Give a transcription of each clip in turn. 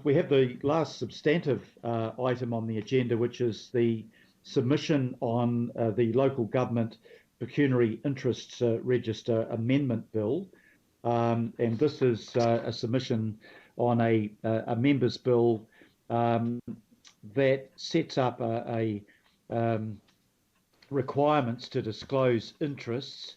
We have the last substantive item on the agenda, which is the submission on the Local Government Pecuniary Interests Register Amendment Bill. And this is a submission on a member's bill that sets up requirements to disclose interests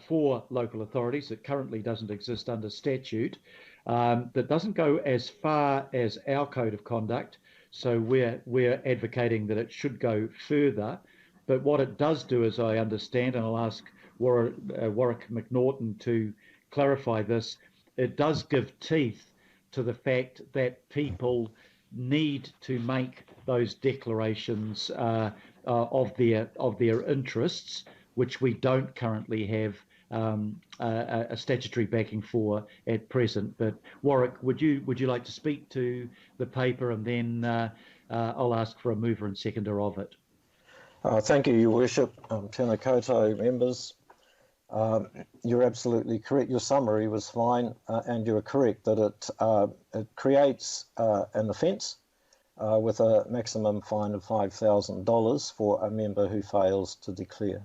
for local authorities that currently doesn't exist under statute, that doesn't go as far as our code of conduct. So we're advocating that it should go further. But what it does do, as I understand, and I'll ask Warwick McNaughton to clarify this, it does give teeth to the fact that people need to make those declarations of their interests, which we don't currently have a statutory backing for at present. But Warwick, would you like to speak to the paper, and then I'll ask for a mover and seconder of it. Thank you, Your Worship. Tēnā koutou members. You're absolutely correct. Your summary was fine, and you're correct that it creates an offence with a maximum fine of $5,000 for a member who fails to declare.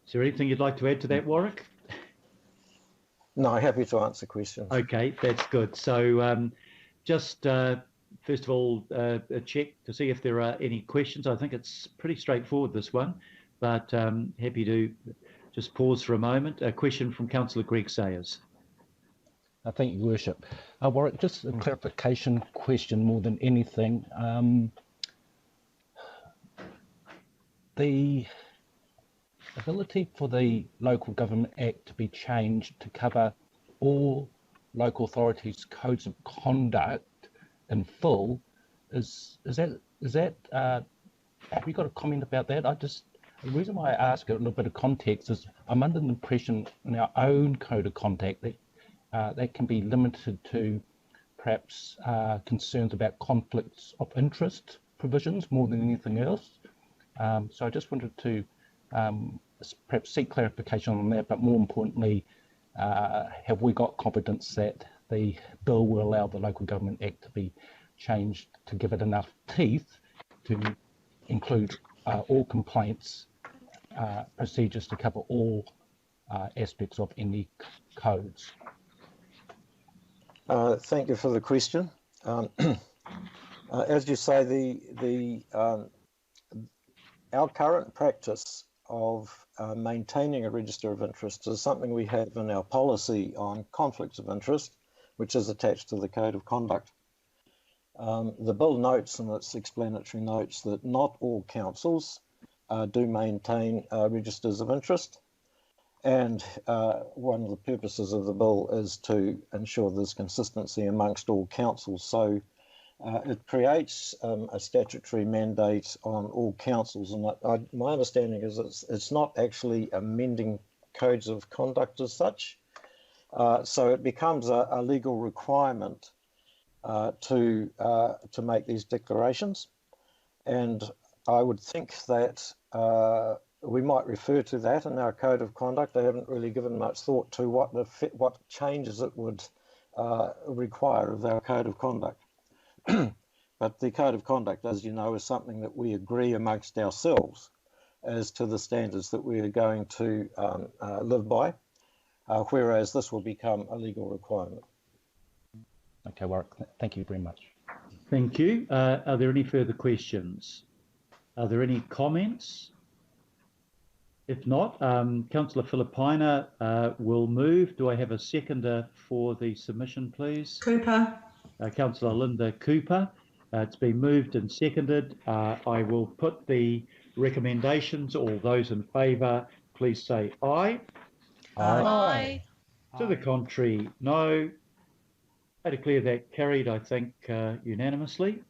Is there anything you'd like to add to that, Warwick? No, happy to answer questions. Okay, that's good. So just first of all, check to see if there are any questions. I think it's pretty straightforward, this one, but happy to just pause for a moment. A question from Councillor Greg Sayers. Thank you, Your Worship. Warwick, just a clarification question more than anything. The ability for the Local Government Act to be changed to cover all local authorities' codes of conduct in full, is that have you got a comment about that? The reason why I ask a little bit of context is I'm under the impression in our own code of conduct that that can be limited to perhaps concerns about conflicts of interest provisions more than anything else. So I just wanted to perhaps seek clarification on that, but more importantly, have we got confidence that the bill will allow the Local Government Act to be changed to give it enough teeth to include all complaints procedures to cover all aspects of any codes? Thank you for the question. As you say, our current practice of maintaining a register of interest is something we have in our policy on conflicts of interest, which is attached to the Code of Conduct. The bill notes in its explanatory notes that not all councils do maintain registers of interest, and one of the purposes of the bill is to ensure there's consistency amongst all councils. So it creates a statutory mandate on all councils, and my understanding is it's not actually amending codes of conduct as such. So it becomes a legal requirement to make these declarations, and I would think that we might refer to that in our code of conduct. I haven't really given much thought to what changes it would require of our code of conduct. But the code of conduct, as you know, is something that we agree amongst ourselves as to the standards that we are going to live by, whereas this will become a legal requirement. Okay, Warwick, thank you very much. Thank you. Are there any further questions? Are there any comments? If not, Councillor Filipaina will move. Do I have a seconder for the submission, please? Cooper. Councillor Linda Cooper. It's been moved and seconded. I will put the recommendations. All those in favour, please say aye. Aye. To the contrary, no. I declare that carried, I think, unanimously.